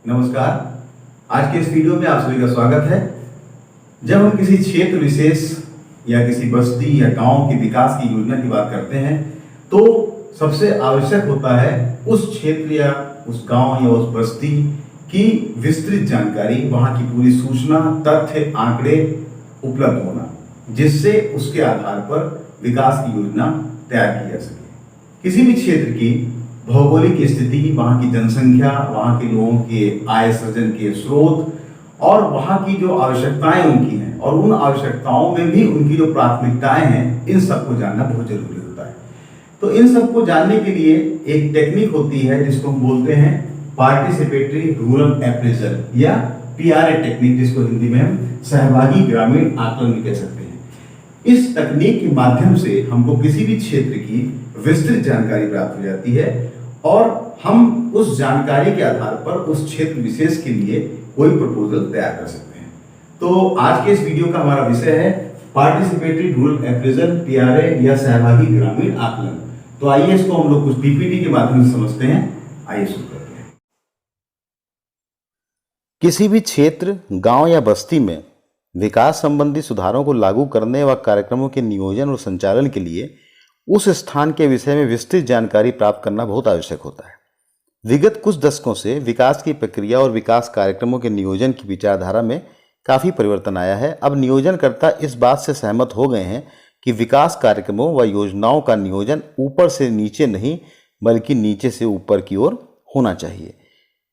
नमस्कार। आज के इस वीडियो में आप सभी का स्वागत है। जब हम किसी क्षेत्र विशेष या किसी बस्ती या गांव के विकास की योजना की बात करते हैं तो सबसे आवश्यक होता है उस क्षेत्र या उस गांव या उस बस्ती की विस्तृत जानकारी, वहां की पूरी सूचना, तथ्य, आंकड़े उपलब्ध होना, जिससे उसके आधार पर विकास की योजना तैयार की जा सके। किसी भी क्षेत्र की भौगोलिक स्थिति, वहाँ की जनसंख्या, वहाँ के लोगों के आय सृजन के स्रोत और वहाँ की जो आवश्यकताएं उनकी हैं और उन आवश्यकताओं में भी उनकी जो प्राथमिकताएं हैं, इन सबको जानना बहुत जरूरी होता है। तो इन सबको जानने के लिए एक टेक्निक होती है जिसको हम बोलते हैं पार्टिसिपेटरी रूरल अप्रेजल या पीआरए टेक्निक, जिसको हिंदी में हम सहभागी ग्रामीण आकलन भी कह सकते हैं। इस तकनीक के माध्यम से हमको किसी भी क्षेत्र की विस्तृत जानकारी प्राप्त हो जाती है और हम उस जानकारी के आधार पर उस क्षेत्र विशेष के लिए कोई प्रपोजल तैयार कर सकते हैं। तो आज के इस वीडियो का हमारा विषय है पार्टिसिपेटरी रूरल अप्रेजल, पीआरए या सहभागी ग्रामीण आकलन। तो आइए इसको हम लोग कुछ पीपीटी के माध्यम से समझते हैं। आइए शुरू करते हैं। किसी भी क्षेत्र, गांव या बस्ती में विकास संबंधी सुधारों को लागू करने व कार्यक्रमों के नियोजन और संचालन के लिए उस स्थान के विषय में विस्तृत जानकारी प्राप्त करना बहुत आवश्यक होता है। विगत कुछ दशकों से विकास की प्रक्रिया और विकास कार्यक्रमों के नियोजन की विचारधारा में काफ़ी परिवर्तन आया है। अब नियोजनकर्ता इस बात से सहमत हो गए हैं कि विकास कार्यक्रमों व योजनाओं का नियोजन ऊपर से नीचे नहीं बल्कि नीचे से ऊपर की ओर होना चाहिए।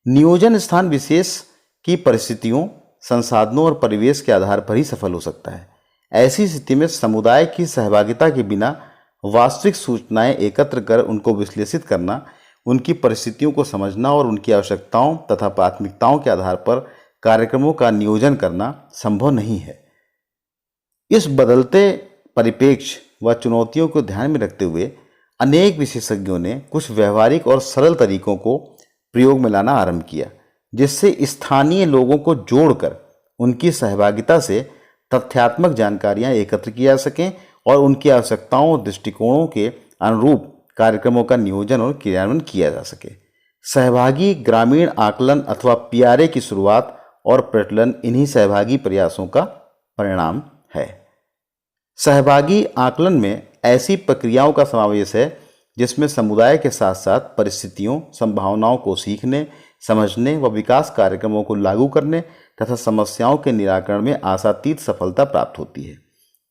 नियोजन स्थान विशेष की परिस्थितियों, संसाधनों और परिवेश के आधार पर ही सफल हो सकता है। ऐसी स्थिति में समुदाय की सहभागिता के बिना वास्तविक सूचनाएं एकत्र कर उनको विश्लेषित करना, उनकी परिस्थितियों को समझना और उनकी आवश्यकताओं तथा प्राथमिकताओं के आधार पर कार्यक्रमों का नियोजन करना संभव नहीं है। इस बदलते परिप्रेक्ष्य व चुनौतियों को ध्यान में रखते हुए अनेक विशेषज्ञों ने कुछ व्यवहारिक और सरल तरीकों को प्रयोग में लाना आरंभ किया, जिससे स्थानीय लोगों को जोड़कर उनकी सहभागिता से तथ्यात्मक जानकारियां एकत्र की जा सकें और उनकी आवश्यकताओं और दृष्टिकोणों के अनुरूप कार्यक्रमों का नियोजन और क्रियान्वयन किया जा सके। सहभागी ग्रामीण आकलन अथवा पीआरए की शुरुआत और प्रचलन इन्हीं सहभागी प्रयासों का परिणाम है। सहभागी आकलन में ऐसी प्रक्रियाओं का समावेश है जिसमें समुदाय के साथ साथ परिस्थितियों, संभावनाओं को सीखने, समझने व विकास कार्यक्रमों को लागू करने तथा समस्याओं के निराकरण में आशातीत सफलता प्राप्त होती है।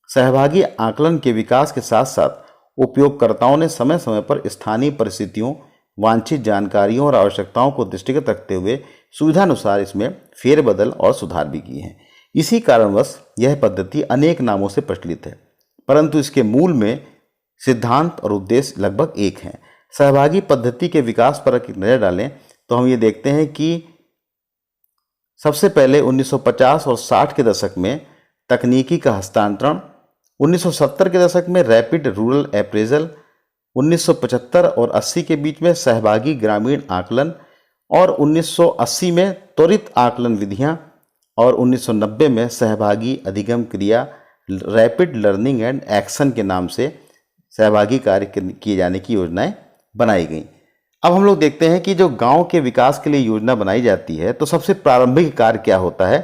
सहभागी आकलन के विकास के साथ साथ उपयोगकर्ताओं ने समय समय पर स्थानीय परिस्थितियों, वांछित जानकारियों और आवश्यकताओं को दृष्टिगत रखते हुए सुविधानुसार इसमें फेरबदल और सुधार भी किए हैं। इसी कारणवश यह पद्धति अनेक नामों से प्रचलित है, परंतु इसके मूल में सिद्धांत और उद्देश्य लगभग एक हैं। सहभागी पद्धति के विकास पर एक नज़र डालें तो हम ये देखते हैं कि सबसे पहले 1950 और 60 के दशक में तकनीकी का हस्तांतरण, 1970 के दशक में रैपिड रूरल अप्रेजल, 1975 और 80 के बीच में सहभागी ग्रामीण आकलन और 1980 में त्वरित आकलन विधियां और 1990 में सहभागी अधिगम क्रिया रैपिड लर्निंग एंड एक्शन के नाम से सहभागी कार्य किए जाने की योजनाएं बनाई गई। अब हम लोग देखते हैं कि जो गांव के विकास के लिए योजना बनाई जाती है तो सबसे प्रारंभिक कार्य क्या होता है।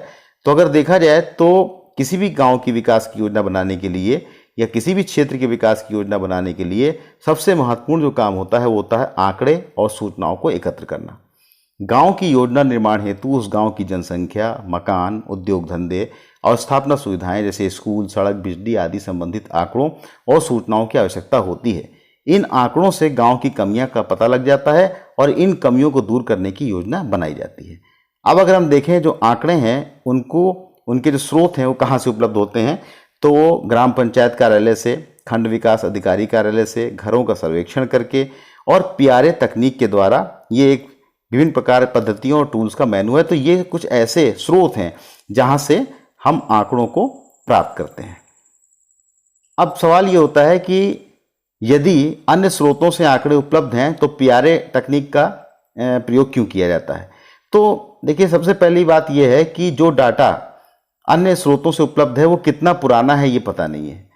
तो अगर देखा जाए तो किसी भी गांव की विकास की योजना बनाने के लिए या किसी भी क्षेत्र के विकास की योजना बनाने के लिए सबसे महत्वपूर्ण जो काम होता है वो होता है आंकड़े और सूचनाओं को एकत्र करना। गांव की योजना निर्माण हेतु उस गांव की जनसंख्या, मकान, उद्योग धंधे और स्थापना सुविधाएं जैसे स्कूल, सड़क, बिजली आदि संबंधित आंकड़ों और सूचनाओं की आवश्यकता होती है। इन आंकड़ों से गांव की कमियां का पता लग जाता है और इन कमियों को दूर करने की योजना बनाई जाती है। अब अगर हम देखें जो आंकड़े हैं उनके जो स्रोत हैं वो कहाँ से उपलब्ध होते हैं, तो वो ग्राम पंचायत कार्यालय से, खंड विकास अधिकारी कार्यालय से, घरों का सर्वेक्षण करके और पीआरए तकनीक के द्वारा। ये एक विभिन्न प्रकार पद्धतियों और टूल्स का मेनू है। तो ये कुछ ऐसे स्रोत हैं जहाँ से हम आंकड़ों को प्राप्त करते हैं। अब सवाल ये होता है कि यदि अन्य स्रोतों से आंकड़े उपलब्ध हैं तो पीआरए तकनीक का प्रयोग क्यों किया जाता है। तो देखिए, सबसे पहली बात यह है कि जो डाटा अन्य स्रोतों से उपलब्ध है वो कितना पुराना है ये पता नहीं है।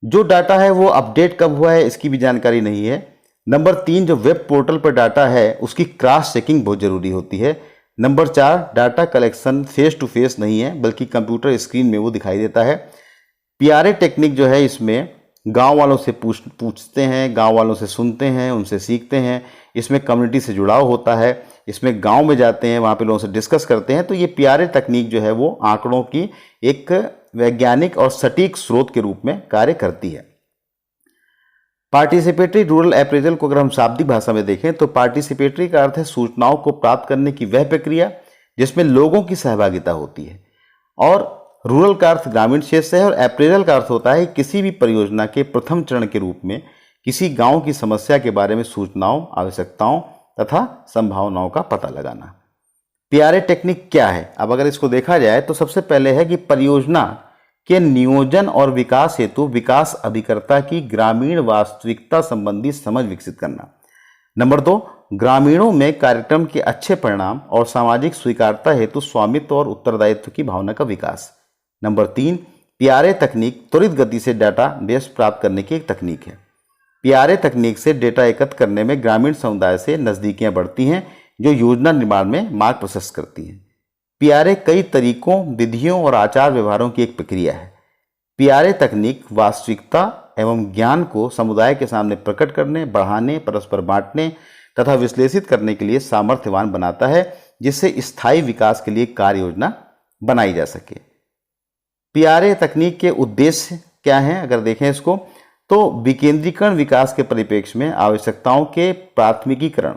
जो डाटा है वो अपडेट कब हुआ है इसकी भी जानकारी नहीं है। नंबर 3, जो वेब पोर्टल पर डाटा है उसकी क्रॉस चेकिंग बहुत ज़रूरी होती है। Number 4, data collection face to face नहीं है बल्कि कंप्यूटर स्क्रीन में वो दिखाई देता है। पीआरए टेक्निक जो है इसमें गांव वालों से पूछते हैं, गांव वालों से सुनते हैं, उनसे सीखते हैं। इसमें कम्युनिटी से जुड़ाव होता है, इसमें गांव में जाते हैं, वहाँ पे लोगों से डिस्कस करते हैं। तो ये पीआरए तकनीक जो है वो आंकड़ों की एक वैज्ञानिक और सटीक स्रोत के रूप में कार्य करती है। पार्टिसिपेटरी रूरल अप्रेजल को अगर हम शाब्दिक भाषा में देखें तो पार्टिसिपेटरी का अर्थ है सूचनाओं को प्राप्त करने की वह प्रक्रिया जिसमें लोगों की सहभागिता होती है, और रूरल का अर्थ ग्रामीण क्षेत्र से है, और अप्रेजल का अर्थ होता है किसी भी परियोजना के प्रथम चरण के रूप में किसी गांव की समस्या के बारे में सूचनाओं, आवश्यकताओं तथा संभावनाओं का पता लगाना। पीआरए टेक्निक क्या है? अब अगर इसको देखा जाए तो सबसे पहले है कि परियोजना के नियोजन और विकास हेतु विकास अभिकर्ता की ग्रामीण वास्तविकता संबंधी समझ विकसित करना। नंबर 2, ग्रामीणों में कार्यक्रम के अच्छे परिणाम और सामाजिक स्वीकार्यता हेतु स्वामित्व और उत्तरदायित्व की भावना का विकास। नंबर 3, पीआरए तकनीक त्वरित गति से डाटा बेस प्राप्त करने की एक तकनीक है। पीआरए तकनीक से डेटा एकत्र करने में ग्रामीण समुदाय से नजदीकियां बढ़ती हैं जो योजना निर्माण में मार्ग प्रशस्त करती हैं। पीआरए कई तरीकों, विधियों और आचार व्यवहारों की एक प्रक्रिया है। पीआरए तकनीक वास्तविकता एवं ज्ञान को समुदाय के सामने प्रकट करने, बढ़ाने, परस्पर बांटने तथा विश्लेषित करने के लिए सामर्थ्यवान बनाता है, जिससे स्थायी विकास के लिए कार्य योजना बनाई जा सके। पीआरए तकनीक के उद्देश्य क्या हैं? अगर देखें इसको तो विकेंद्रीकरण विकास के परिप्रेक्ष्य में आवश्यकताओं के प्राथमिकीकरण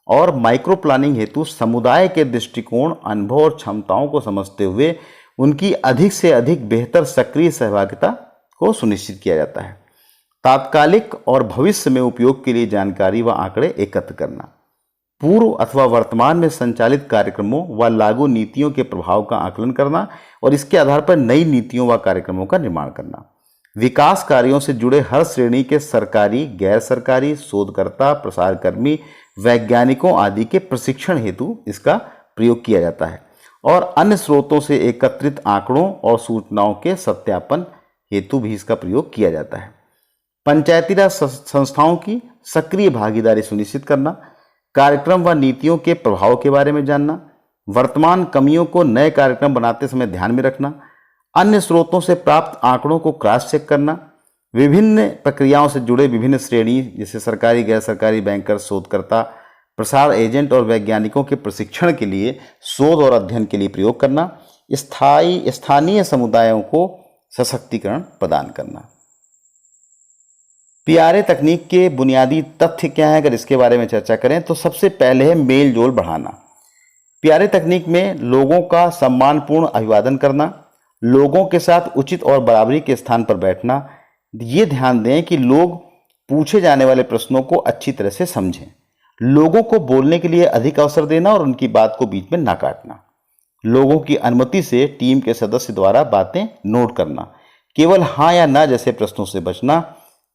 और माइक्रो प्लानिंग हेतु समुदाय के दृष्टिकोण, अनुभव और क्षमताओं को समझते हुए उनकी अधिक से अधिक बेहतर सक्रिय सहभागिता को सुनिश्चित किया जाता है। तात्कालिक और भविष्य में उपयोग के लिए जानकारी व आंकड़े एकत्र करना, पूर्व अथवा वर्तमान में संचालित कार्यक्रमों व लागू नीतियों के प्रभाव का आकलन करना और इसके आधार पर नई नीतियों व कार्यक्रमों का निर्माण करना। विकास कार्यों से जुड़े हर श्रेणी के सरकारी, गैर सरकारी, शोधकर्ता, प्रसारकर्मी, वैज्ञानिकों आदि के प्रशिक्षण हेतु इसका प्रयोग किया जाता है, और अन्य स्रोतों से एकत्रित आंकड़ों और सूचनाओं के सत्यापन हेतु भी इसका प्रयोग किया जाता है। पंचायती राज संस्थाओं की सक्रिय भागीदारी सुनिश्चित करना, कार्यक्रम व नीतियों के प्रभाव के बारे में जानना, वर्तमान कमियों को नए कार्यक्रम बनाते समय ध्यान में रखना, अन्य स्रोतों से प्राप्त आंकड़ों को क्रॉस चेक करना, विभिन्न प्रक्रियाओं से जुड़े विभिन्न श्रेणी जैसे सरकारी, गैर सरकारी, बैंकर, शोधकर्ता, प्रसार एजेंट और वैज्ञानिकों के प्रशिक्षण के लिए शोध और अध्ययन के लिए प्रयोग करना, स्थानीय समुदायों को सशक्तिकरण प्रदान करना। पीआरए तकनीक के बुनियादी तथ्य क्या है? अगर इसके बारे में चर्चा करें तो सबसे पहले है मेल जोल बढ़ाना। पीआरए तकनीक में लोगों का सम्मानपूर्ण अभिवादन करना, लोगों के साथ उचित और बराबरी के स्थान पर बैठना, ये ध्यान दें कि लोग पूछे जाने वाले प्रश्नों को अच्छी तरह से समझें, लोगों को बोलने के लिए अधिक अवसर देना और उनकी बात को बीच में ना काटना, लोगों की अनुमति से टीम के सदस्य द्वारा बातें नोट करना, केवल हाँ या ना जैसे प्रश्नों से बचना,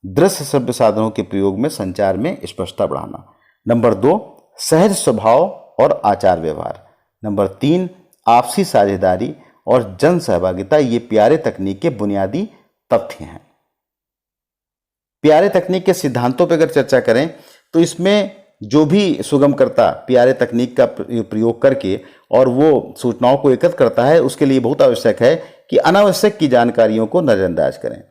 दृश्य श्रव्य साधनों के प्रयोग में संचार में स्पष्टता बढ़ाना। नंबर 2, सहज स्वभाव और आचार व्यवहार। नंबर 3, आपसी साझेदारी और जन सहभागिता। ये पीआरए तकनीक के बुनियादी तथ्य हैं। पीआरए तकनीक के सिद्धांतों पर अगर चर्चा करें तो इसमें जो भी सुगमकर्ता पीआरए तकनीक का प्रयोग करके और वो सूचनाओं को एकत्र करता है, उसके लिए बहुत आवश्यक है कि अनावश्यक की जानकारियों को नजरअंदाज करें।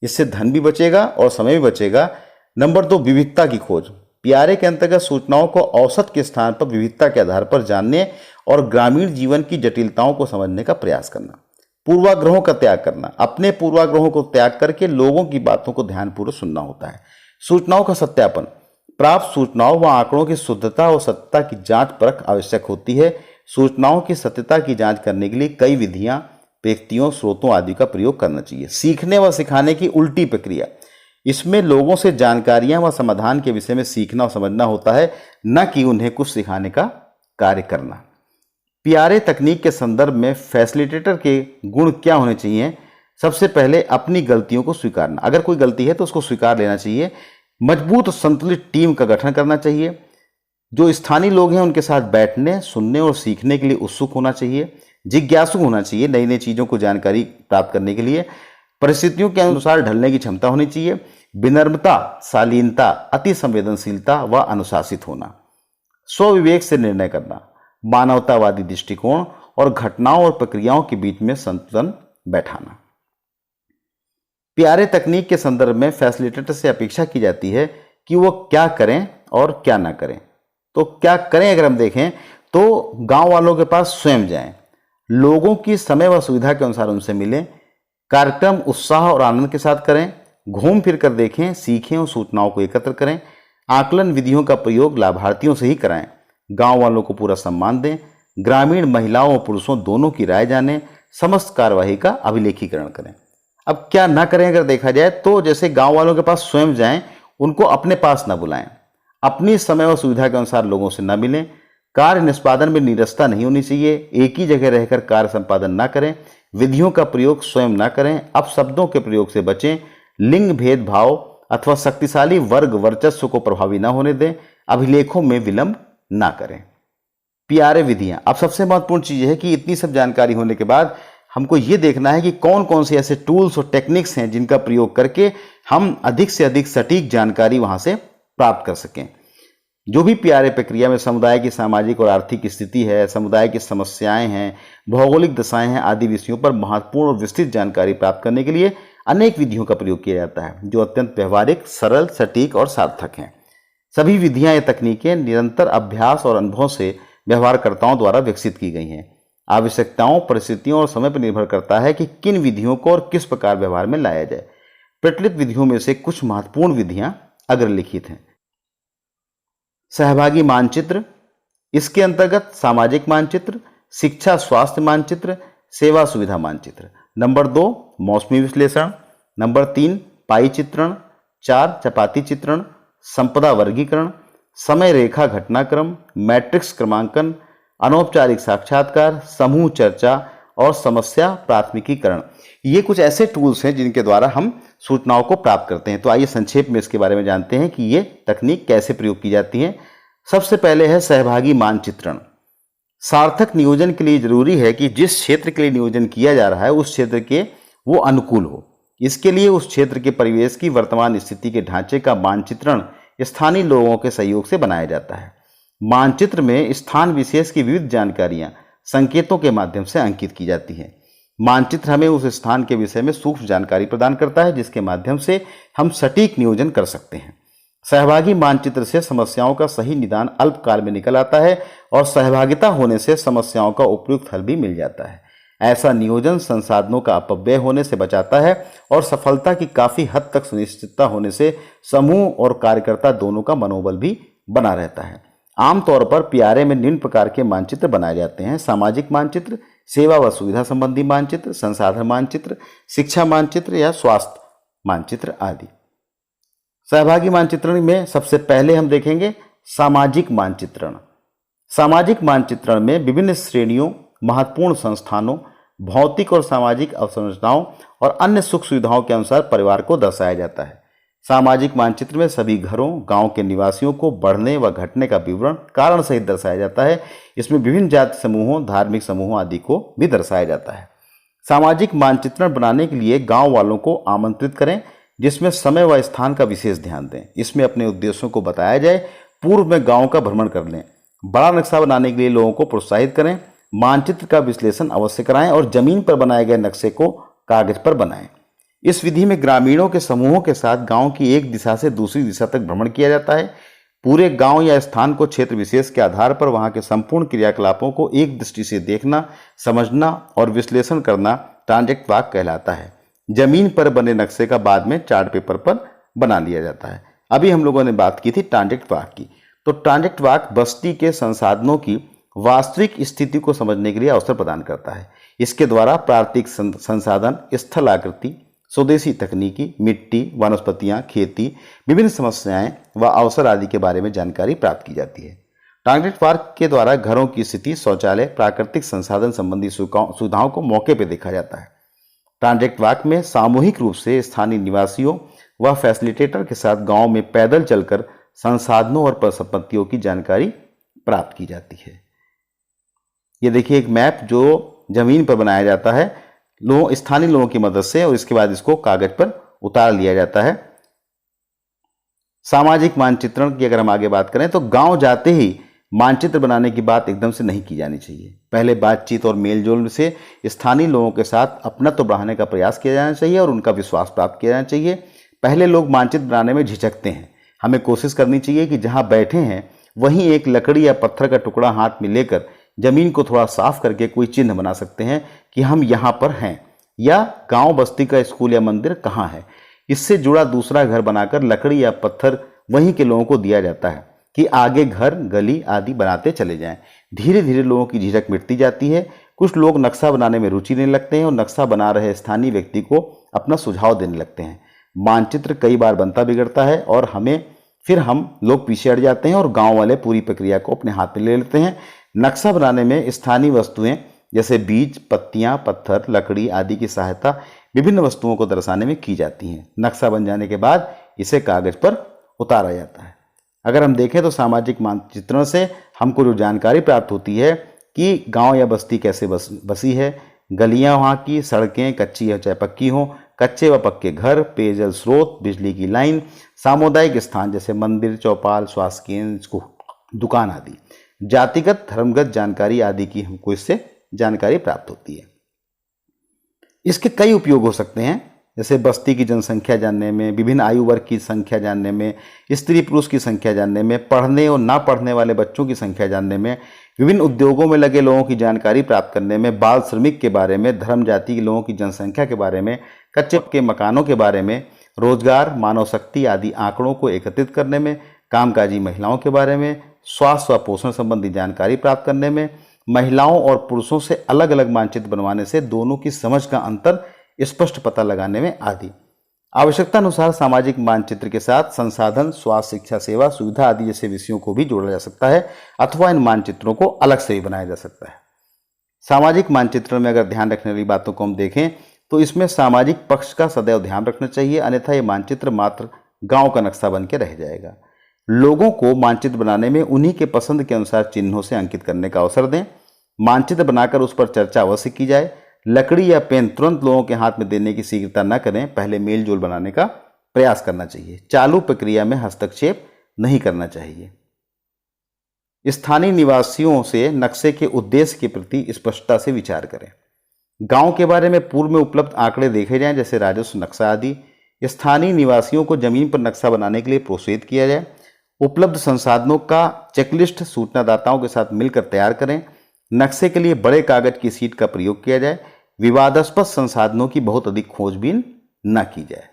इससे धन भी बचेगा और समय भी बचेगा। नंबर 2, विविधता की खोज। पीआरए के अंतर्गत सूचनाओं को औसत के स्थान पर विविधता के आधार पर जानने और ग्रामीण जीवन की जटिलताओं को समझने का प्रयास करना। पूर्वाग्रहों का त्याग करना, अपने पूर्वाग्रहों को त्याग करके लोगों की बातों को ध्यानपूर्वक सुनना होता है। सूचनाओं का सत्यापन, प्राप्त सूचनाओं व आंकड़ों की शुद्धता और सत्यता की जांच परख आवश्यक होती है। सूचनाओं की सत्यता की जांच करने के लिए कई विधियां, व्यक्तियों, स्रोतों आदि का प्रयोग करना चाहिए। सीखने व सिखाने की उल्टी प्रक्रिया, इसमें लोगों से जानकारियां व समाधान के विषय में सीखना और समझना होता है, न कि उन्हें कुछ सिखाने का कार्य करना। पीआरए तकनीक के संदर्भ में फैसिलिटेटर के गुण क्या होने चाहिए? सबसे पहले अपनी गलतियों को स्वीकारना, अगर कोई गलती है तो उसको स्वीकार लेना चाहिए। मजबूत संतुलित टीम का गठन करना चाहिए। जो स्थानीय लोग हैं उनके साथ बैठने, सुनने और सीखने के लिए उत्सुक होना चाहिए। जिज्ञासु होना चाहिए, नई नई चीज़ों को जानकारी प्राप्त करने के लिए। परिस्थितियों के अनुसार ढलने की क्षमता होनी चाहिए। विनम्रता, शालीनता, अति संवेदनशीलता व अनुशासित होना। स्वविवेक से निर्णय करना, मानवतावादी दृष्टिकोण और घटनाओं और प्रक्रियाओं के बीच में संतुलन बैठाना। पीआरए तकनीक के संदर्भ में फैसिलिटेटर से अपेक्षा की जाती है कि वो क्या करें और क्या ना करें। तो क्या करें अगर हम देखें तो गांव वालों के पास स्वयं जाएं, लोगों की समय व सुविधा के अनुसार उनसे मिलें, कार्यक्रम उत्साह और आनंद के साथ करें, घूम फिर कर देखें, सीखें और सूचनाओं को एकत्र करें, आकलन विधियों का प्रयोग लाभार्थियों से ही कराएं, गांव वालों को पूरा सम्मान दें, ग्रामीण महिलाओं और पुरुषों दोनों की राय जानें, समस्त कार्यवाही का अभिलेखीकरण करें। अब क्या ना करें अगर देखा जाए तो जैसे गांव वालों के पास स्वयं जाएं, उनको अपने पास न बुलाएं, अपनी समय और सुविधा के अनुसार लोगों से न मिलें, कार्य निष्पादन में नीरसता नहीं होनी चाहिए, एक ही जगह रहकर कार्य संपादन न करें, विधियों का प्रयोग स्वयं न करें, अपशब्दों के प्रयोग से बचें, लिंग भेदभाव अथवा शक्तिशाली वर्ग वर्चस्व को प्रभावी न होने दें, अभिलेखों में विलंब न करें। पीआरए विधियां, अब सबसे महत्वपूर्ण चीज है कि इतनी सब जानकारी होने के बाद हमको ये देखना है कि कौन कौन से ऐसे टूल्स और टेक्निक्स हैं जिनका प्रयोग करके हम अधिक से अधिक सटीक जानकारी वहां से प्राप्त कर सकें। जो भी पीआरए प्रक्रिया में समुदाय की सामाजिक और आर्थिक स्थिति है, समुदाय की समस्याएं हैं, भौगोलिक दशाएं हैं आदि विषयों पर महत्वपूर्ण और विस्तृत जानकारी प्राप्त करने के लिए अनेक विधियों का प्रयोग किया जाता है जो अत्यंत व्यवहारिक, सरल, सटीक और सार्थक हैं। सभी विधियां या तकनीकें निरंतर अभ्यास और अनुभव से व्यवहारकर्ताओं द्वारा विकसित की गई हैं। आवश्यकताओं, परिस्थितियों और समय पर निर्भर करता है कि किन विधियों को और किस प्रकार व्यवहार में लाया जाए। प्रचलित विधियों में से कुछ महत्वपूर्ण विधियां अग्रलिखित हैं। सहभागी मानचित्र, इसके अंतर्गत सामाजिक मानचित्र, शिक्षा स्वास्थ्य मानचित्र, सेवा सुविधा मानचित्र। नंबर 2 मौसमी विश्लेषण, नंबर 3 पाई चित्रण, 4 चपाती चित्रण, संपदा वर्गीकरण, समय रेखा घटनाक्रम, मैट्रिक्स क्रमांकन, अनौपचारिक साक्षात्कार, समूह चर्चा और समस्या प्राथमिकीकरण। ये कुछ ऐसे टूल्स हैं जिनके द्वारा हम सूचनाओं को प्राप्त करते हैं। तो आइए संक्षेप में इसके बारे में जानते हैं कि ये तकनीक कैसे प्रयोग की जाती है। सबसे पहले है सहभागी मानचित्रण। सार्थक नियोजन के लिए जरूरी है कि जिस क्षेत्र के लिए नियोजन किया जा रहा है उस क्षेत्र के वो अनुकूल हो। इसके लिए उस क्षेत्र के परिवेश की वर्तमान स्थिति के ढांचे का मानचित्रण स्थानीय लोगों के सहयोग से बनाया जाता है। मानचित्र में स्थान विशेष की विविध जानकारियां संकेतों के माध्यम से अंकित की जाती हैं। मानचित्र हमें उस स्थान के विषय में सूक्ष्म जानकारी प्रदान करता है जिसके माध्यम से हम सटीक नियोजन कर सकते हैं। सहभागी मानचित्र से समस्याओं का सही निदान अल्पकाल में निकल आता है और सहभागिता होने से समस्याओं का उपयुक्त हल भी मिल जाता है। ऐसा नियोजन संसाधनों का अपव्यय होने से बचाता है और सफलता की काफी हद तक सुनिश्चितता होने से समूह और कार्यकर्ता दोनों का मनोबल भी बना रहता है। आमतौर पर पीआरए में निम्न प्रकार के मानचित्र बनाए जाते हैं: सामाजिक मानचित्र, सेवा व सुविधा संबंधी मानचित्र, संसाधन मानचित्र, शिक्षा मानचित्र या स्वास्थ्य मानचित्र आदि। सहभागी मानचित्रण में सबसे पहले हम देखेंगे सामाजिक मानचित्रण। सामाजिक मानचित्रण में विभिन्न श्रेणियों, महत्वपूर्ण संस्थानों, भौतिक और सामाजिक अवसंरचनाओं और अन्य सुख सुविधाओं के अनुसार परिवार को दर्शाया जाता है। सामाजिक मानचित्र में सभी घरों, गांव के निवासियों को बढ़ने व घटने का विवरण कारण सहित दर्शाया जाता है। इसमें विभिन्न जाति समूहों, धार्मिक समूहों आदि को भी दर्शाया जाता है। सामाजिक मानचित्रण बनाने के लिए गांव वालों को आमंत्रित करें जिसमें समय व स्थान का विशेष ध्यान दें। इसमें अपने उद्देश्यों को बताया जाए। पूर्व में गांव का भ्रमण कर लें। बड़ा नक्शा बनाने के लिए लोगों को प्रोत्साहित करें। मानचित्र का विश्लेषण अवश्य कराएं और जमीन पर बनाए गए नक्शे को कागज पर बनाएं। इस विधि में ग्रामीणों के समूहों के साथ गांव की एक दिशा से दूसरी दिशा तक भ्रमण किया जाता है। पूरे गांव या स्थान को क्षेत्र विशेष के आधार पर वहां के संपूर्ण क्रियाकलापों को एक दृष्टि से देखना, समझना और विश्लेषण करना ट्रांजेक्ट वॉक कहलाता है। जमीन पर बने नक्शे का बाद में चार्ट पेपर पर बना लिया जाता है। अभी हम लोगों ने बात की थी ट्रांजेक्ट वॉक की। तो ट्रांजेक्ट वॉक बस्ती के संसाधनों की वास्तविक स्थिति को समझने के लिए अवसर प्रदान करता है। इसके द्वारा प्राकृतिक संसाधन, स्थल आकृति, स्वदेशी तकनीकी, मिट्टी, वनस्पतियां, खेती, विभिन्न समस्याएं व अवसर आदि के बारे में जानकारी प्राप्त की जाती है। ट्रांजेक्ट वॉक के द्वारा घरों की स्थिति, शौचालय, प्राकृतिक संसाधन संबंधी सुविधाओं को मौके पर देखा जाता है। ट्रांजेक्ट वॉक में सामूहिक रूप से स्थानीय निवासियों व फैसिलिटेटर के साथ गांव में पैदल चलकर संसाधनों और परिसंपत्तियों की जानकारी प्राप्त की जाती है। ये देखिए एक मैप जो जमीन पर बनाया जाता है स्थानीय लोगों की मदद से और इसके बाद इसको कागज पर उतार लिया जाता है। सामाजिक मानचित्रण की अगर हम आगे बात करें तो गांव जाते ही मानचित्र बनाने की बात एकदम से नहीं की जानी चाहिए। पहले बातचीत और मेलजोल से स्थानीय लोगों के साथ अपनत्व बढ़ाने का प्रयास किया जाना चाहिए और उनका विश्वास प्राप्त किया जाना चाहिए। पहले लोग मानचित्र बनाने में झिझकते हैं। हमें कोशिश करनी चाहिए कि जहां बैठे हैं वहीं एक लकड़ी या पत्थर का टुकड़ा हाथ में लेकर जमीन को थोड़ा साफ करके कोई चिन्ह बना सकते हैं कि हम यहाँ पर हैं, या गांव बस्ती का स्कूल या मंदिर कहाँ है। इससे जुड़ा दूसरा घर बनाकर लकड़ी या पत्थर वहीं के लोगों को दिया जाता है कि आगे घर, गली आदि बनाते चले जाएं। धीरे धीरे लोगों की झिझक मिटती जाती है। कुछ लोग नक्शा बनाने में रुचि लेने लगते हैं और नक्शा बना रहे स्थानीय व्यक्ति को अपना सुझाव देने लगते हैं। मानचित्र कई बार बनता बिगड़ता है और फिर हम लोग पीछे हट जाते हैं और गांव वाले पूरी प्रक्रिया को अपने हाथ में ले लेते हैं। नक्शा बनाने में स्थानीय वस्तुएं जैसे बीज, पत्तियां, पत्थर, लकड़ी आदि की सहायता विभिन्न वस्तुओं को दर्शाने में की जाती है। नक्शा बन जाने के बाद इसे कागज पर उतारा जाता है। अगर हम देखें तो सामाजिक मानचित्रण से हमको जो जानकारी प्राप्त होती है कि गांव या बस्ती कैसे बसी है, गलियां वहाँ की, सड़कें कच्ची या चाहे पक्की हों, कच्चे व पक्के घर, पेयजल स्रोत, बिजली की लाइन, सामुदायिक स्थान जैसे मंदिर, चौपाल, स्वास्थ्य केंद्र, दुकान आदि, जातिगत धर्मगत जानकारी आदि की हमको इससे जानकारी प्राप्त होती है। इसके कई उपयोग हो सकते हैं, जैसे बस्ती की जनसंख्या जानने में, विभिन्न आयु वर्ग की संख्या जानने में, स्त्री पुरुष की संख्या जानने में, पढ़ने और ना पढ़ने वाले बच्चों की संख्या जानने में, विभिन्न उद्योगों में लगे लोगों की जानकारी प्राप्त करने में, बाल श्रमिक के बारे में, धर्म जाति के लोगों की जनसंख्या के बारे में, कच्चे पक्के मकानों के बारे में, रोजगार, मानव शक्ति आदि आंकड़ों को एकत्रित करने में, कामकाजी महिलाओं के बारे में, स्वास्थ्य व पोषण संबंधी जानकारी प्राप्त करने में, महिलाओं और पुरुषों से अलग अलग मानचित्र बनवाने से दोनों की समझ का अंतर स्पष्ट पता लगाने में आदि। आवश्यकता अनुसार सामाजिक मानचित्र के साथ संसाधन, स्वास्थ्य, शिक्षा सेवा, सुविधा आदि जैसे विषयों को भी जोड़ा जा सकता है अथवा इन मानचित्रों को अलग से भी बनाया जा सकता है। सामाजिक मानचित्रण में अगर ध्यान रखने वाली बातों को हम देखें तो इसमें सामाजिक पक्ष का सदैव ध्यान रखना चाहिए, अन्यथा ये मानचित्र मात्र गांव का नक्शा बन के रह जाएगा। लोगों को मानचित्र बनाने में उन्हीं के पसंद के अनुसार चिन्हों से अंकित करने का अवसर दें। मानचित्र बनाकर उस पर चर्चा अवश्य की जाए। लकड़ी या पेन तुरंत लोगों के हाथ में देने की शीघ्रता न करें, पहले मेल जोल बनाने का प्रयास करना चाहिए। चालू प्रक्रिया में हस्तक्षेप नहीं करना चाहिए। स्थानीय निवासियों से नक्शे के उद्देश्य के प्रति स्पष्टता से विचार करें। गांव के बारे में पूर्व में उपलब्ध आंकड़े देखे जाएं, जैसे राजस्व नक्शा आदि। स्थानीय निवासियों को जमीन पर नक्शा बनाने के लिए प्रोत्साहित किया जाए। उपलब्ध संसाधनों का चेकलिस्ट सूचनादाताओं के साथ मिलकर तैयार करें। नक्शे के लिए बड़े कागज की सीट का प्रयोग किया जाए। विवादास्पद संसाधनों की बहुत अधिक खोजबीन न की जाए।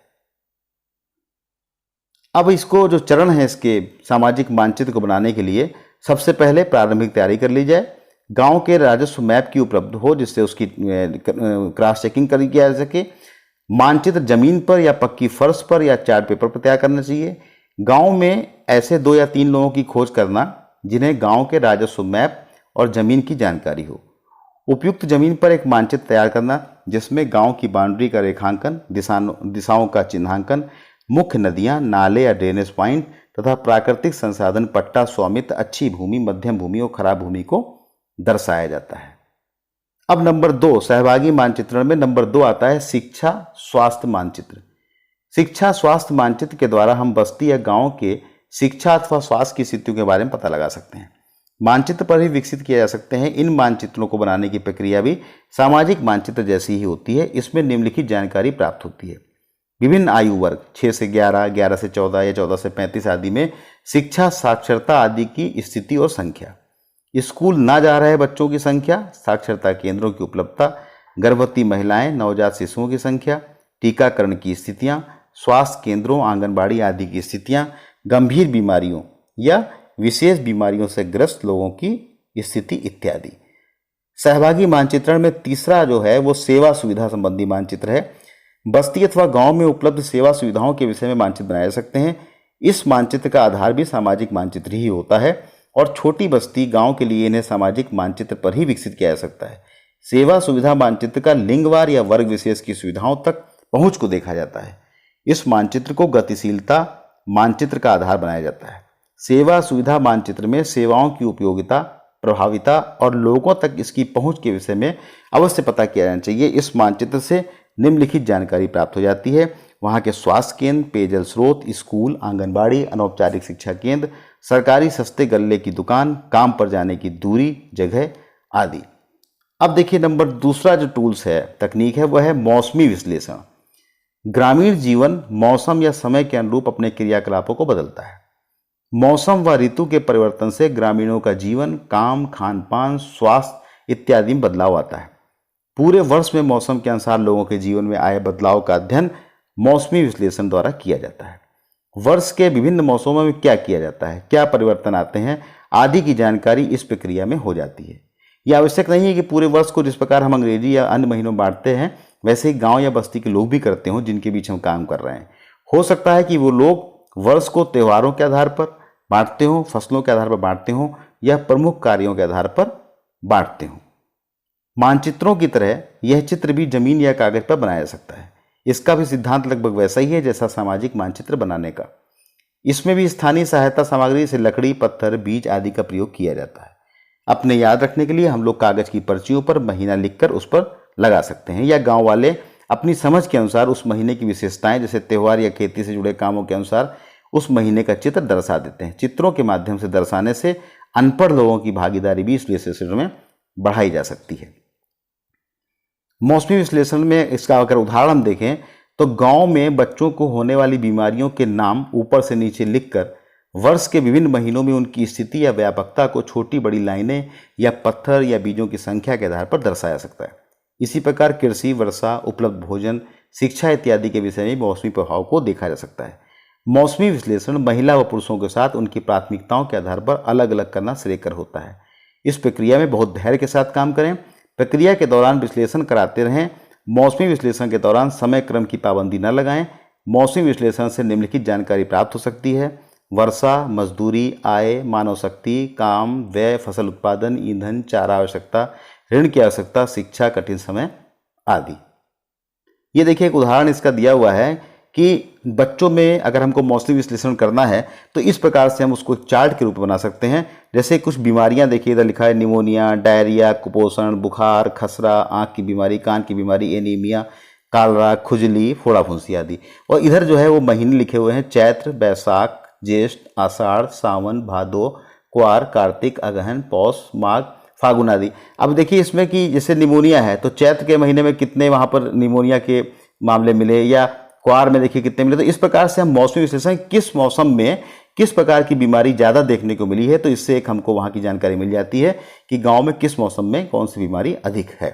अब इसको जो चरण है इसके सामाजिक मानचित्र को बनाने के लिए सबसे पहले प्रारंभिक तैयारी कर ली जाए। गांव के राजस्व मैप की उपलब्ध हो जिससे उसकी क्रॉस चेकिंग करी जा सके। मानचित्र जमीन पर या पक्की फर्श पर या चार्ट पेपर पर तैयार करना चाहिए। गांव में ऐसे 2 या 3 लोगों की खोज करना जिन्हें गांव के राजस्व मैप और जमीन की जानकारी हो। उपयुक्त जमीन पर एक मानचित्र तैयार करना जिसमें गांव की बाउंड्री का रेखांकन, दिशाओं का चिन्हांकन, मुख्य नदियां, नाले या ड्रेनेज पॉइंट तथा प्राकृतिक संसाधन, पट्टा, स्वामित्व, अच्छी भूमि, मध्यम भूमि और खराब भूमि को दर्शाया जाता है। अब नंबर 2 सहभागी मानचित्रण में नंबर 2 आता है शिक्षा स्वास्थ्य मानचित्र। शिक्षा स्वास्थ्य मानचित्र के द्वारा हम बस्ती या गांव के शिक्षा अथवा स्वास्थ्य की स्थितियों के बारे में पता लगा सकते हैं। मानचित्र पर ही विकसित किए जा सकते हैं। इन मानचित्रों को बनाने की प्रक्रिया भी सामाजिक मानचित्र जैसी ही होती है। इसमें निम्नलिखित जानकारी प्राप्त होती है। विभिन्न आयु वर्ग 6 से 11, 11 से 14 या 14 से 35 आदि में शिक्षा साक्षरता आदि की स्थिति और संख्या, स्कूल ना जा रहे बच्चों की संख्या, साक्षरता केंद्रों की उपलब्धता, गर्भवती महिलाएं, नवजात शिशुओं की संख्या, टीकाकरण की स्थितियां, स्वास्थ्य केंद्रों, आंगनबाड़ी आदि की स्थितियां, गंभीर बीमारियों या विशेष बीमारियों से ग्रस्त लोगों की स्थिति इत्यादि। सहभागी मानचित्रण में तीसरा जो है वो सेवा सुविधा संबंधी मानचित्र है। बस्ती अथवा गांव में उपलब्ध सेवा सुविधाओं के विषय में मानचित्र बनाए जा सकते हैं। इस मानचित्र का आधार भी सामाजिक मानचित्र ही होता है और छोटी बस्ती गांव के लिए इन्हें सामाजिक मानचित्र पर ही विकसित किया जा सकता है। सेवा सुविधा मानचित्र का लिंगवार या वर्ग विशेष की सुविधाओं तक पहुंच को देखा जाता है। इस मानचित्र को गतिशीलता मानचित्र का आधार बनाया जाता है। सेवा सुविधा मानचित्र में सेवाओं की उपयोगिता, प्रभाविता और लोगों तक इसकी पहुंच के विषय में अवश्य पता किया जाना चाहिए। इस मानचित्र से निम्नलिखित जानकारी प्राप्त हो जाती है। वहाँ के स्वास्थ्य केंद्र, पेयजल स्रोत, स्कूल, आंगनबाड़ी, अनौपचारिक शिक्षा केंद्र, सरकारी सस्ते गल्ले की दुकान, काम पर जाने की दूरी, जगह आदि। अब देखिए दूसरा जो टूल्स है, तकनीक है, वह है मौसमी विश्लेषण। ग्रामीण जीवन मौसम या समय के अनुरूप अपने क्रियाकलापों को बदलता है। मौसम व ऋतु के परिवर्तन से ग्रामीणों का जीवन, काम, खान पान, स्वास्थ्य इत्यादि में बदलाव आता है। पूरे वर्ष में मौसम के अनुसार लोगों के जीवन में आए बदलाव का अध्ययन मौसमी विश्लेषण द्वारा किया जाता है। वर्ष के विभिन्न मौसमों में क्या किया जाता है, क्या परिवर्तन आते हैं आदि की जानकारी इस प्रक्रिया में हो जाती है। यह आवश्यक नहीं है कि पूरे वर्ष को जिस प्रकार हम अंग्रेजी या अन्य महीनों में बांटते हैं वैसे ही गांव या बस्ती के लोग भी करते हों जिनके बीच हम काम कर रहे हैं। हो सकता है कि वो लोग वर्ष को त्योहारों के आधार पर बांटते हों, फसलों के आधार पर बांटते हों या प्रमुख कार्यों के आधार पर बांटते हों। मानचित्रों की तरह यह चित्र भी जमीन या कागज पर बनाया जा सकता है। इसका भी सिद्धांत लगभग वैसा ही है जैसा सामाजिक मानचित्र बनाने का। इसमें भी स्थानीय सहायता सामग्री से लकड़ी, पत्थर, बीज आदि का प्रयोग किया जाता है। अपने याद रखने के लिए हम लोग कागज की पर्चियों पर महीना लिखकर उस पर लगा सकते हैं, या गांव वाले अपनी समझ के अनुसार उस महीने की विशेषताएं जैसे त्यौहार या खेती से जुड़े कामों के अनुसार उस महीने का चित्र दर्शा देते हैं। चित्रों के माध्यम से दर्शाने से अनपढ़ लोगों की भागीदारी भी इस विश्लेषण में बढ़ाई जा सकती है। मौसमी विश्लेषण में इसका अगर उदाहरण हम देखें तो गांव में बच्चों को होने वाली बीमारियों के नाम ऊपर से नीचे लिखकर वर्ष के विभिन्न महीनों में उनकी स्थिति या व्यापकता को छोटी बड़ी लाइनें या पत्थर या बीजों की संख्या के आधार पर दर्शाया जा सकता है। इसी प्रकार कृषि, वर्षा, उपलब्ध भोजन, शिक्षा इत्यादि के विषय में मौसमी प्रभाव को देखा जा सकता है। मौसमी विश्लेषण महिला व पुरुषों के साथ उनकी प्राथमिकताओं के आधार पर अलग अलग करना श्रेयस्कर होता है। इस प्रक्रिया में बहुत धैर्य के साथ काम करें। प्रक्रिया के दौरान विश्लेषण कराते रहें। मौसमी विश्लेषण के दौरान समय क्रम की पाबंदी न लगाएं। मौसमी विश्लेषण से निम्नलिखित जानकारी प्राप्त हो सकती है: वर्षा, मजदूरी, आय, मानव शक्ति, काम, व्यय, फसल उत्पादन, ईंधन, चारा आवश्यकता, ऋण की आवश्यकता, शिक्षा, कठिन समय आदि। ये देखिए एक उदाहरण इसका दिया हुआ है कि बच्चों में अगर हमको मौसमी विश्लेषण करना है तो इस प्रकार से हम उसको चार्ट के रूप में बना सकते हैं। जैसे कुछ बीमारियां देखिए, इधर लिखा है निमोनिया, डायरिया, कुपोषण, बुखार, खसरा, आंख की बीमारी, कान की बीमारी, एनीमिया, कालरा, खुजली, फोड़ा फुंसी आदि। और इधर जो है वो महीने लिखे हुए हैं: चैत्र, बैसाख, ज्येष्ठ, आषाढ़, सावन, भादो, क्वार, कार्तिक, अगहन, पौष, माघ, फागुन आदि। अब देखिए इसमें कि जैसे निमोनिया है तो चैत्र के महीने में कितने वहाँ पर निमोनिया के मामले मिले, या क्वार में देखिए कितने मिले। तो इस प्रकार से हम मौसमी विश्लेषण किस मौसम में किस प्रकार की बीमारी ज़्यादा देखने को मिली है तो इससे एक हमको वहाँ की जानकारी मिल जाती है कि गांव में किस मौसम में कौन सी बीमारी अधिक है।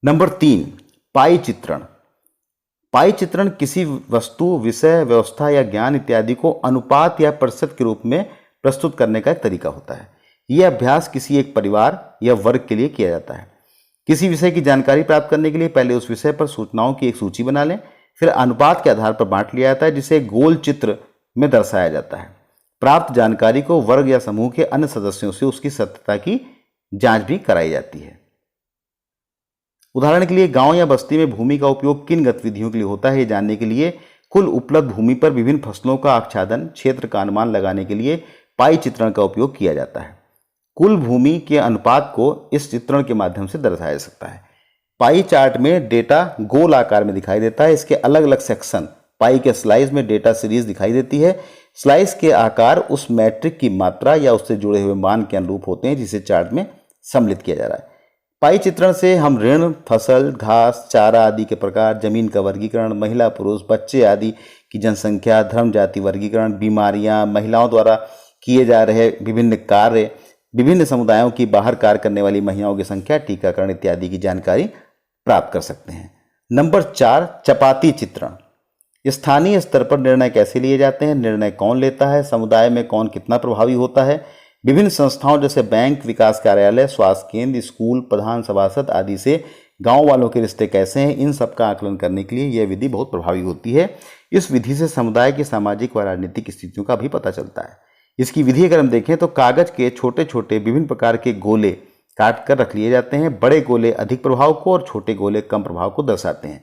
नंबर 3, पाई चित्रण। पाई चित्रण किसी वस्तु, विषय, व्यवस्था या ज्ञान इत्यादि को अनुपात या प्रतिशत के रूप में प्रस्तुत करने का एक तरीका होता है। यह अभ्यास किसी एक परिवार या वर्ग के लिए किया जाता है। किसी विषय की जानकारी प्राप्त करने के लिए पहले उस विषय पर सूचनाओं की एक सूची बना लें, फिर अनुपात के आधार पर बांट लिया जाता है जिसे गोल चित्र में दर्शाया जाता है। प्राप्त जानकारी को वर्ग या समूह के अन्य सदस्यों से उसकी सत्यता की जांच भी कराई जाती है। उदाहरण के लिए गांव या बस्ती में भूमि का उपयोग किन गतिविधियों के लिए होता है ये जानने के लिए कुल उपलब्ध भूमि पर विभिन्न फसलों का आच्छादन, क्षेत्र का अनुमान लगाने के लिए पाई चित्रण का उपयोग किया जाता है। कुल भूमि के अनुपात को इस चित्रण के माध्यम से दर्शाया जा सकता है। पाई चार्ट में डेटा गोल आकार में दिखाई देता है। इसके अलग अलग सेक्शन पाई के स्लाइस में डेटा सीरीज दिखाई देती है। स्लाइस के आकार उस मैट्रिक की मात्रा या उससे जुड़े हुए मान के अनुरूप होते हैं जिसे चार्ट में सम्मिलित किया जा रहा है। पाई चित्रण से हम ऋण, फसल, घास, चारा आदि के प्रकार, जमीन का वर्गीकरण, महिला, पुरुष, बच्चे आदि की जनसंख्या, धर्म, जाति वर्गीकरण, बीमारियां, महिलाओं द्वारा किए जा रहे विभिन्न कार्य, विभिन्न समुदायों की बाहर कार्य करने वाली महिलाओं की संख्या, टीकाकरण इत्यादि की जानकारी प्राप्त कर सकते हैं। नंबर 4, चपाती चित्रण। स्थानीय स्तर पर निर्णय कैसे लिए जाते हैं, निर्णय कौन लेता है, समुदाय में कौन कितना प्रभावी होता है। विभिन्न संस्थाओं जैसे बैंक, विकास कार्यालय, स्वास्थ्य केंद्र, स्कूल, प्रधान सभासद आदि से गांव वालों के रिश्ते कैसे हैं, इन सब का आकलन करने के लिए यह विधि बहुत प्रभावी होती है। इस विधि से समुदाय की सामाजिक व राजनीतिक स्थितियों का भी पता चलता है। इसकी विधि अगर हम देखें तो कागज के छोटे छोटे विभिन्न प्रकार के गोले काट कर रख लिए जाते हैं। बड़े गोले अधिक प्रभाव को और छोटे गोले कम प्रभाव को दर्शाते हैं।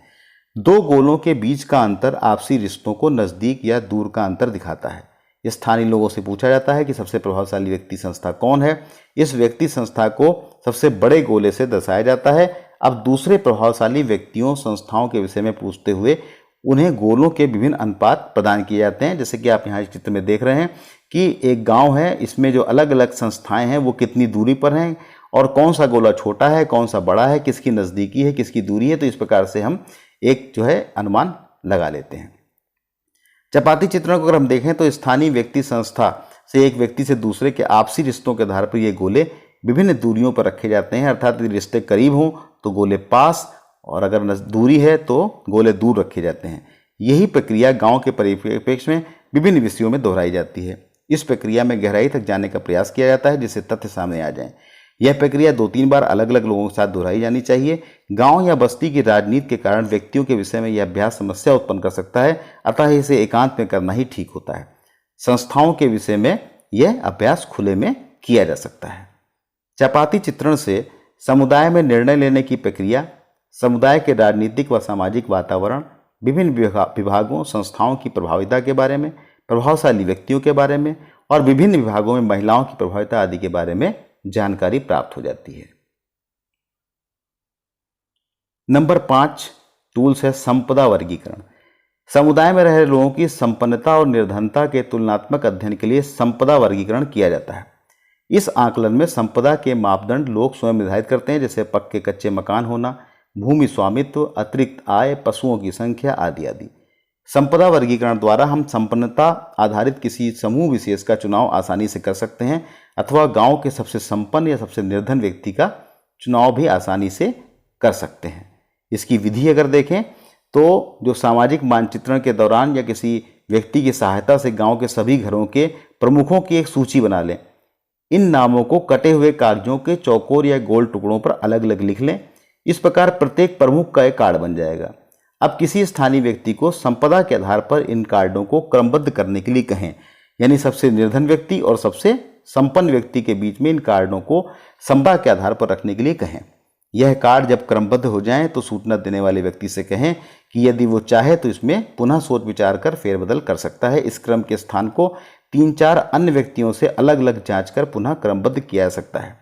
दो गोलों के बीच का अंतर आपसी रिश्तों को नज़दीक या दूर का अंतर दिखाता है। स्थानीय लोगों से पूछा जाता है कि सबसे प्रभावशाली व्यक्ति संस्था कौन है। इस व्यक्ति संस्था को सबसे बड़े गोले से दर्शाया जाता है। अब दूसरे प्रभावशाली व्यक्तियों संस्थाओं के विषय में पूछते हुए उन्हें गोलों के विभिन्न अनुपात प्रदान किए जाते हैं। जैसे कि आप यहाँ इस चित्र में देख रहे हैं कि एक गांव है, इसमें जो अलग अलग संस्थाएं हैं वो कितनी दूरी पर हैं और कौन सा गोला छोटा है, कौन सा बड़ा है, किसकी नज़दीकी है, किसकी दूरी है। तो इस प्रकार से हम एक जो है अनुमान लगा लेते हैं। चपाती चित्रण को अगर हम देखें तो स्थानीय व्यक्ति संस्था से एक व्यक्ति से दूसरे के आपसी रिश्तों के आधार पर ये गोले विभिन्न दूरियों पर रखे जाते हैं। अर्थात यदि रिश्ते करीब हों तो गोले पास और अगर दूरी है तो गोले दूर रखे जाते हैं। यही प्रक्रिया गांव के परिप्रेक्ष्य में विभिन्न विषयों में दोहराई जाती है। इस प्रक्रिया में गहराई तक जाने का प्रयास किया जाता है जिससे तथ्य सामने आ जाएं। यह प्रक्रिया 2-3 बार अलग अलग लोगों के साथ दोहराई जानी चाहिए। गांव या बस्ती की राजनीति के कारण व्यक्तियों के विषय में यह अभ्यास समस्या उत्पन्न कर सकता है, अतः इसे एकांत में करना ही ठीक होता है। संस्थाओं के विषय में यह अभ्यास खुले में किया जा सकता है। चपाती चित्रण से समुदाय में निर्णय लेने की प्रक्रिया, समुदाय के राजनीतिक व सामाजिक वातावरण, विभिन्न विभागों संस्थाओं की प्रभाविता के बारे में, प्रभावशाली व्यक्तियों के बारे में और विभिन्न विभागों में महिलाओं की प्रभाविता आदि के बारे में जानकारी प्राप्त हो जाती है। नंबर 5 टूल्स है संपदा वर्गीकरण। समुदाय में रह रहे लोगों की संपन्नता और निर्धनता के तुलनात्मक अध्ययन के लिए संपदा वर्गीकरण किया जाता है। इस आकलन में संपदा के मापदंड लोग स्वयं निर्धारित करते हैं, जैसे पक्के कच्चे मकान होना, भूमि स्वामित्व, अतिरिक्त आय, पशुओं की संख्या आदि आदि। संपदा वर्गीकरण द्वारा हम संपन्नता आधारित किसी समूह विशेष का चुनाव आसानी से कर सकते हैं अथवा गांव के सबसे संपन्न या सबसे निर्धन व्यक्ति का चुनाव भी आसानी से कर सकते हैं। इसकी विधि अगर देखें तो जो सामाजिक मानचित्रण के दौरान या किसी व्यक्ति की सहायता से गांव के सभी घरों के प्रमुखों की एक सूची बना लें। इन नामों को कटे हुए कागजों के चौकोर या गोल टुकड़ों पर अलग अलग लिख लें। इस प्रकार प्रत्येक प्रमुख का एक कार्ड बन जाएगा। अब किसी स्थानीय व्यक्ति को संपदा के आधार पर इन कार्डों को क्रमबद्ध करने के लिए कहें, यानी सबसे निर्धन व्यक्ति और सबसे संपन्न व्यक्ति के बीच में इन कार्डों को संपदा के आधार पर रखने के लिए कहें। यह कार्ड जब क्रमबद्ध हो जाएं तो सूचना देने वाले व्यक्ति से कहें कि यदि वो चाहे तो इसमें पुनः सोच विचार कर फेरबदल कर सकता है। इस क्रम के स्थान को 3-4 अन्य व्यक्तियों से अलग अलग जांच कर पुनः क्रमबद्ध किया जा सकता है।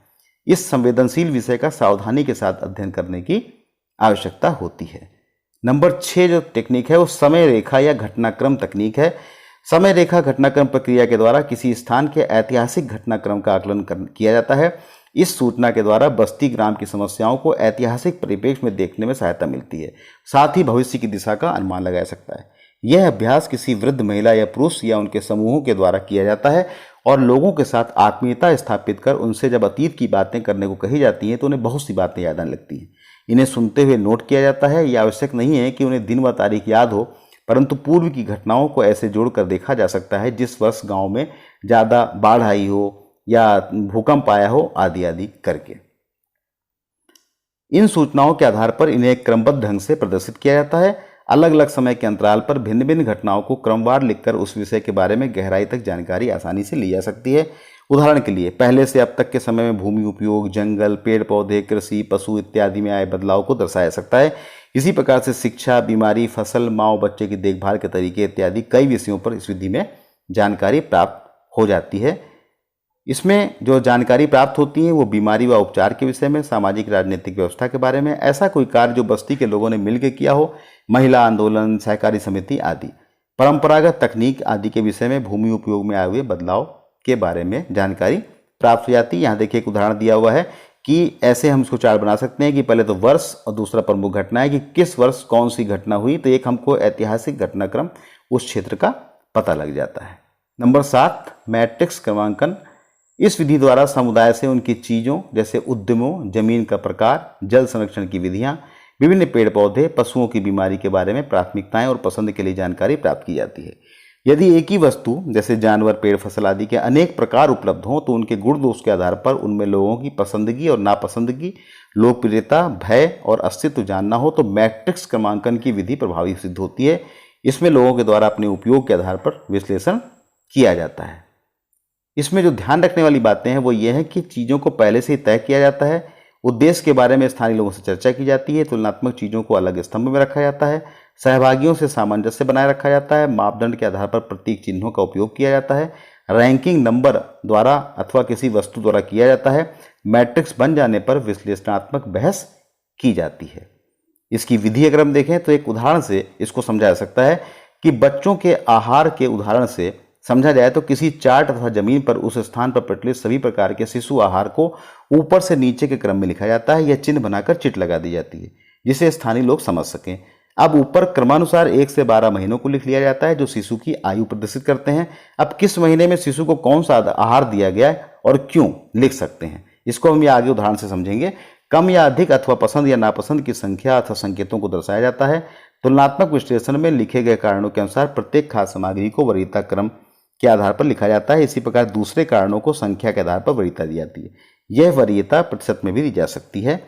इस संवेदनशील विषय का सावधानी के साथ अध्ययन करने की आवश्यकता होती है। नंबर 6 जो टेक्निक है वो समय रेखा या घटनाक्रम तकनीक है। समय रेखा घटनाक्रम प्रक्रिया के द्वारा किसी स्थान के ऐतिहासिक घटनाक्रम का आकलन किया जाता है। इस सूचना के द्वारा बस्ती ग्राम की समस्याओं को ऐतिहासिक परिप्रेक्ष्य में देखने में सहायता मिलती है, साथ ही भविष्य की दिशा का अनुमान लगाया जा सकता है। यह अभ्यास किसी वृद्ध महिला या पुरुष या उनके समूहों के द्वारा किया जाता है और लोगों के साथ आत्मीयता स्थापित कर उनसे जब अतीत की बातें करने को कही जाती हैं तो उन्हें बहुत सी बातें याद आने लगती हैं। इन्हें सुनते हुए नोट किया जाता है। यह आवश्यक नहीं है कि उन्हें दिन व तारीख याद हो, परंतु पूर्व की घटनाओं को ऐसे जोड़कर देखा जा सकता है जिस वर्ष गांव में ज़्यादा बाढ़ आई हो या भूकंप आया हो आदि आदि करके। इन सूचनाओं के आधार पर इन्हें क्रमबद्ध ढंग से प्रदर्शित किया जाता है। अलग अलग समय के अंतराल पर भिन्न भिन्न घटनाओं को क्रमवार लिखकर उस विषय के बारे में गहराई तक जानकारी आसानी से ली जा सकती है। उदाहरण के लिए पहले से अब तक के समय में भूमि उपयोग, जंगल, पेड़ पौधे, कृषि, पशु इत्यादि में आए बदलाव को दर्शाया सकता है। इसी प्रकार से शिक्षा, बीमारी, फसल, माँ बच्चे की देखभाल के तरीके इत्यादि कई विषयों पर इस विधि में जानकारी प्राप्त हो जाती है। इसमें जो जानकारी प्राप्त होती है वो बीमारी व उपचार के विषय में, सामाजिक राजनीतिक व्यवस्था के बारे में, ऐसा कोई कार्य जो बस्ती के लोगों ने मिलकर किया हो, महिला आंदोलन, सहकारी समिति आदि, परंपरागत तकनीक आदि के विषय में, भूमि उपयोग में आए हुए बदलाव के बारे में जानकारी प्राप्त हो जाती है। यहाँ देखिए एक उदाहरण दिया हुआ है कि ऐसे हम इसको चार्ट बना सकते हैं कि पहले तो वर्ष और दूसरा प्रमुख घटना है कि किस वर्ष कौन सी घटना हुई, तो एक हमको ऐतिहासिक घटनाक्रम उस क्षेत्र का पता लग जाता है। नंबर 7 मैट्रिक्स क्रमांकन। इस विधि द्वारा समुदाय से उनकी चीज़ों जैसे उद्यमों, जमीन का प्रकार, जल संरक्षण की विधियां, विभिन्न पेड़ पौधे, पशुओं की बीमारी के बारे में प्राथमिकताएं और पसंद के लिए जानकारी प्राप्त की जाती है। यदि एक ही वस्तु जैसे जानवर, पेड़, फसल आदि के अनेक प्रकार उपलब्ध हों तो उनके गुण दोष के आधार पर उनमें लोगों की पसंदगी और नापसंदगी, लोकप्रियता, भय और अस्तित्व जानना हो तो मैट्रिक्स क्रमांकन की विधि प्रभावी सिद्ध होती है। इसमें लोगों के द्वारा अपने उपयोग के आधार पर विश्लेषण किया जाता है। इसमें जो ध्यान रखने वाली बातें हैं वो ये है कि चीज़ों को पहले से ही तय किया जाता है, उद्देश्य के बारे में स्थानीय लोगों से चर्चा की जाती है, तुलनात्मक चीज़ों को अलग स्तंभ में रखा जाता है, सहभागियों से सामंजस्य बनाए रखा जाता है, मापदंड के आधार पर प्रतीक चिन्हों का उपयोग किया जाता है, रैंकिंग नंबर द्वारा अथवा किसी वस्तु द्वारा किया जाता है, मैट्रिक्स बन जाने पर विश्लेषणात्मक बहस की जाती है। इसकी विधि अगर हम देखें तो एक उदाहरण से इसको समझा जा सकता है कि बच्चों के आहार के उदाहरण से समझा जाए तो किसी चार्ट अथवा जमीन पर उस स्थान पर प्रचलित सभी प्रकार के शिशु आहार को ऊपर से नीचे के क्रम में लिखा जाता है या चिन्ह बनाकर चिट लगा दी जाती है जिसे स्थानीय लोग समझ सकें। अब ऊपर क्रमानुसार 1 से 12 महीनों को लिख लिया जाता है जो शिशु की आयु प्रदर्शित करते हैं। अब किस महीने में शिशु को कौन सा आहार दिया गया है और क्यों लिख सकते हैं, इसको हम ये आगे उदाहरण से समझेंगे। कम या अधिक अथवा पसंद या नापसंद की संख्या अथवा संकेतों को दर्शाया जाता है। तुलनात्मक विश्लेषण में लिखे गए कारणों के अनुसार प्रत्येक खाद्य सामग्री को वरीयता क्रम के आधार पर लिखा जाता है। इसी प्रकार दूसरे कारणों को संख्या के आधार पर वरीयता दी जाती है। यह वरीयता प्रतिशत में भी दी जा सकती है।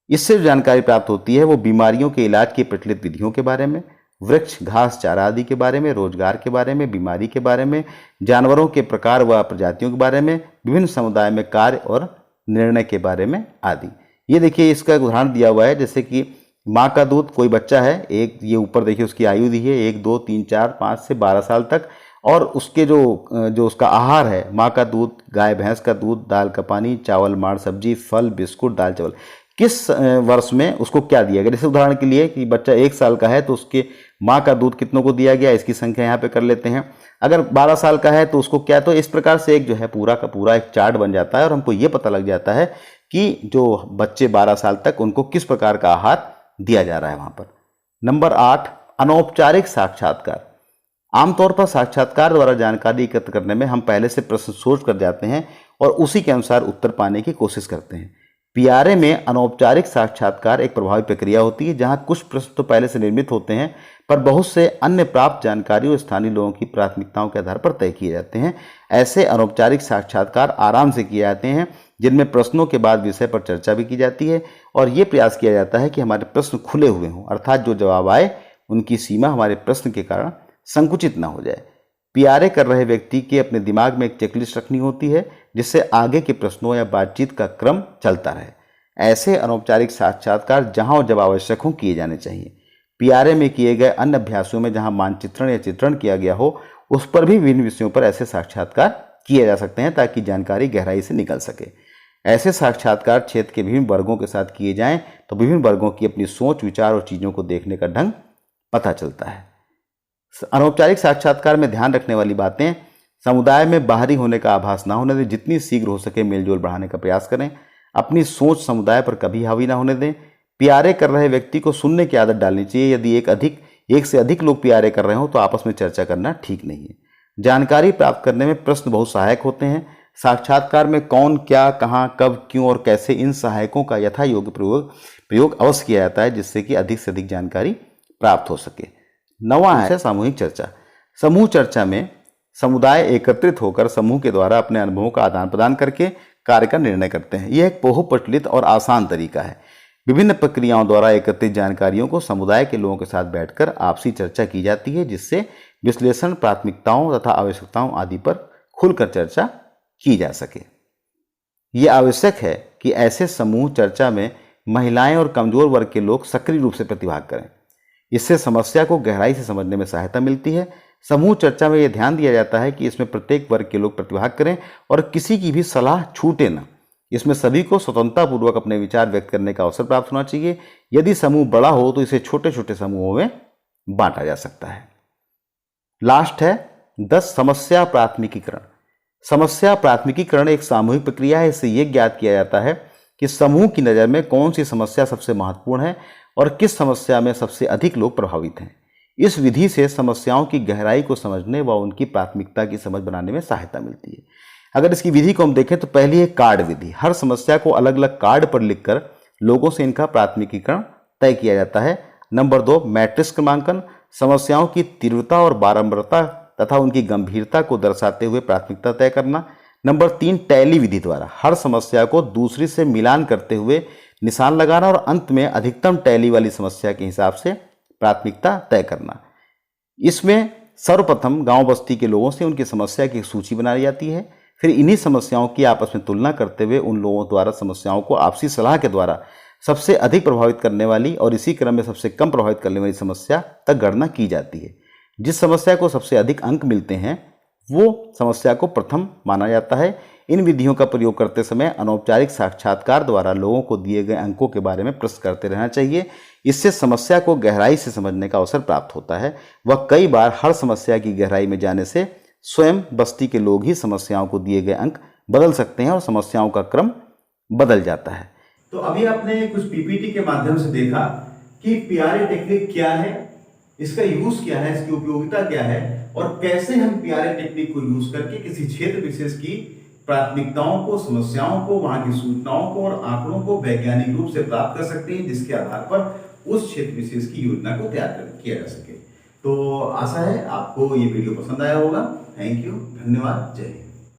इससे जो जानकारी प्राप्त होती है वो बीमारियों के इलाज की प्रचलित विधियों के बारे में, वृक्ष घास चारा आदि के बारे में, रोजगार के बारे में, बीमारी के बारे में, जानवरों के प्रकार व प्रजातियों के बारे में, विभिन्न समुदाय में कार्य और निर्णय के बारे में आदि। ये देखिए इसका एक उदाहरण दिया हुआ है, जैसे कि माँ का दूध, कोई बच्चा है एक, ये ऊपर देखिए उसकी आयु दी है 1, 2, 3, 4, 5 से 12 साल तक, और उसके जो उसका आहार है, माँ का दूध, गाय भैंस का दूध, दाल का पानी, चावल माड़ सब्जी, फल बिस्कुट, दाल चावल, किस वर्ष में उसको क्या दिया गया। जैसे उदाहरण के लिए कि बच्चा 1 साल का है तो उसके माँ का दूध कितनों को दिया गया, इसकी संख्या यहाँ पे कर लेते हैं। अगर 12 साल का है तो उसको क्या, तो इस प्रकार से एक जो है पूरा का पूरा एक चार्ट बन जाता है और हमको ये पता लग जाता है कि जो बच्चे 12 साल तक उनको किस प्रकार का आहार दिया जा रहा है वहाँ पर। नंबर 8, अनौपचारिक साक्षात्कार। आमतौर पर साक्षात्कार द्वारा जानकारी एकत्र करने में हम पहले से प्रश्न सोच कर जाते हैं और उसी के अनुसार उत्तर पाने की कोशिश करते हैं। पीआरए में अनौपचारिक साक्षात्कार एक प्रभावी प्रक्रिया होती है जहां कुछ प्रश्न तो पहले से निर्मित होते हैं पर बहुत से अन्य प्राप्त जानकारी और स्थानीय लोगों की प्राथमिकताओं के आधार पर तय किए जाते हैं। ऐसे अनौपचारिक साक्षात्कार आराम से किए जाते हैं जिनमें प्रश्नों के बाद विषय पर चर्चा भी की जाती है और ये प्रयास किया जाता है कि हमारे प्रश्न खुले हुए हों, अर्थात जो जवाब आए उनकी सीमा हमारे प्रश्न के कारण संकुचित न हो जाए। पीआरए कर रहे व्यक्ति के अपने दिमाग में एक चेकलिस्ट रखनी होती है जिससे आगे के प्रश्नों या बातचीत का क्रम चलता रहे। ऐसे अनौपचारिक साक्षात्कार जहां और जब आवश्यक हो किए जाने चाहिए। पीआरए में किए गए अन्य अभ्यासों में जहां मानचित्रण या चित्रण किया गया हो उस पर भी विभिन्न विषयों पर ऐसे साक्षात्कार किए जा सकते हैं ताकि जानकारी गहराई से निकल सके। ऐसे साक्षात्कार क्षेत्र के विभिन्न वर्गों के साथ किए जाएं तो विभिन्न वर्गों की अपनी सोच, विचार और चीज़ों को देखने का ढंग पता चलता है। अनौपचारिक साक्षात्कार में ध्यान रखने वाली बातें, समुदाय में बाहरी होने का आभास ना होने दें, जितनी शीघ्र हो सके मेलजोल बढ़ाने का प्रयास करें, अपनी सोच समुदाय पर कभी हावी ना होने दें। पीआरए कर रहे व्यक्ति को सुनने की आदत डालनी चाहिए। यदि एक से अधिक लोग पीआरए कर रहे हो तो आपस में चर्चा करना ठीक नहीं है। जानकारी प्राप्त करने में प्रश्न बहुत सहायक होते हैं। साक्षात्कार में कौन, क्या, कहाँ, कब, क्यों और कैसे, इन सहायकों का यथा योग्य प्रयोग अवश्य किया जाता है जिससे कि अधिक से अधिक जानकारी प्राप्त हो सके। 9वां है सामूहिक चर्चा। समूह चर्चा में समुदाय एकत्रित होकर समूह के द्वारा अपने अनुभवों का आदान प्रदान करके कार्य का निर्णय करते हैं। यह एक बहु प्रचलित और आसान तरीका है। विभिन्न प्रक्रियाओं द्वारा एकत्रित जानकारियों को समुदाय के लोगों के साथ बैठकर आपसी चर्चा की जाती है जिससे विश्लेषण, प्राथमिकताओं तथा आवश्यकताओं आदि पर खुलकर चर्चा की जा सके। यह आवश्यक है कि ऐसे समूह चर्चा में महिलाएं और कमजोर वर्ग के लोग सक्रिय रूप से प्रतिभाग करें। इससे समस्या को गहराई से समझने में सहायता मिलती है। समूह चर्चा में यह ध्यान दिया जाता है कि इसमें प्रत्येक वर्ग के लोग प्रतिभाग करें और किसी की भी सलाह छूटे न। इसमें सभी को स्वतंत्रतापूर्वक अपने विचार व्यक्त करने का अवसर प्राप्त होना चाहिए। यदि समूह बड़ा हो तो इसे छोटे छोटे समूहों में बांटा जा सकता है। लास्ट है 10 समस्या प्राथमिकीकरण। समस्या प्राथमिकीकरण एक सामूहिक प्रक्रिया है। इससे यह ज्ञात किया जाता है कि समूह की नज़र में कौन सी समस्या सबसे महत्वपूर्ण है और किस समस्या में सबसे अधिक लोग प्रभावित हैं। इस विधि से समस्याओं की गहराई को समझने व उनकी प्राथमिकता की समझ बनाने में सहायता मिलती है। अगर इसकी विधि को हम देखें तो पहली है कार्ड विधि। हर समस्या को अलग अलग कार्ड पर लिखकर लोगों से इनका प्राथमिकीकरण तय किया जाता है। नंबर 2, मैट्रिक्स क्रमांकन। समस्याओं की तीव्रता और बारंबारता तथा उनकी गंभीरता को दर्शाते हुए प्राथमिकता तय करना। नंबर 3, टैली विधि द्वारा हर समस्या को दूसरी से मिलान करते हुए निशान लगाना और अंत में अधिकतम टैली वाली समस्या के हिसाब से प्राथमिकता तय करना। इसमें सर्वप्रथम गांव बस्ती के लोगों से उनकी समस्या की सूची बनाई जाती है। फिर इन्हीं समस्याओं की आपस में तुलना करते हुए उन लोगों द्वारा समस्याओं को आपसी सलाह के द्वारा सबसे अधिक प्रभावित करने वाली और इसी क्रम में सबसे कम प्रभावित करने वाली समस्या तक गणना की जाती है। जिस समस्या को सबसे अधिक अंक मिलते हैं वो समस्या को प्रथम माना जाता है। इन विधियों का प्रयोग करते समय अनौपचारिक साक्षात्कार द्वारा लोगों को दिए गए अंकों के बारे में प्रश्न करते रहना चाहिए। इससे समस्या को गहराई से समझने का अवसर प्राप्त होता है। वह कई बार हर समस्या की गहराई में जाने से स्वयं बस्ती के लोग ही समस्याओं को दिए गए अंक बदल सकते हैं और समस्याओं का क्रम बदल जाता है। तो अभी आपने कुछ पीपीटी के माध्यम से देखा कि पीआरए टेक्निक क्या है, इसका यूज क्या है, इसकी उपयोगिता क्या है और कैसे हम पीआरए टेक्निक को यूज करके किसी क्षेत्र विशेष की प्राथमिकताओं को, समस्याओं को, वहां की सूचनाओं को और आंकड़ों को वैज्ञानिक रूप से प्राप्त कर सकते हैं, जिसके आधार पर उस क्षेत्र विशेष की योजना को तैयार किया जा सके। तो आशा है आपको ये वीडियो पसंद आया होगा। थैंक यू, धन्यवाद, जय हिंद।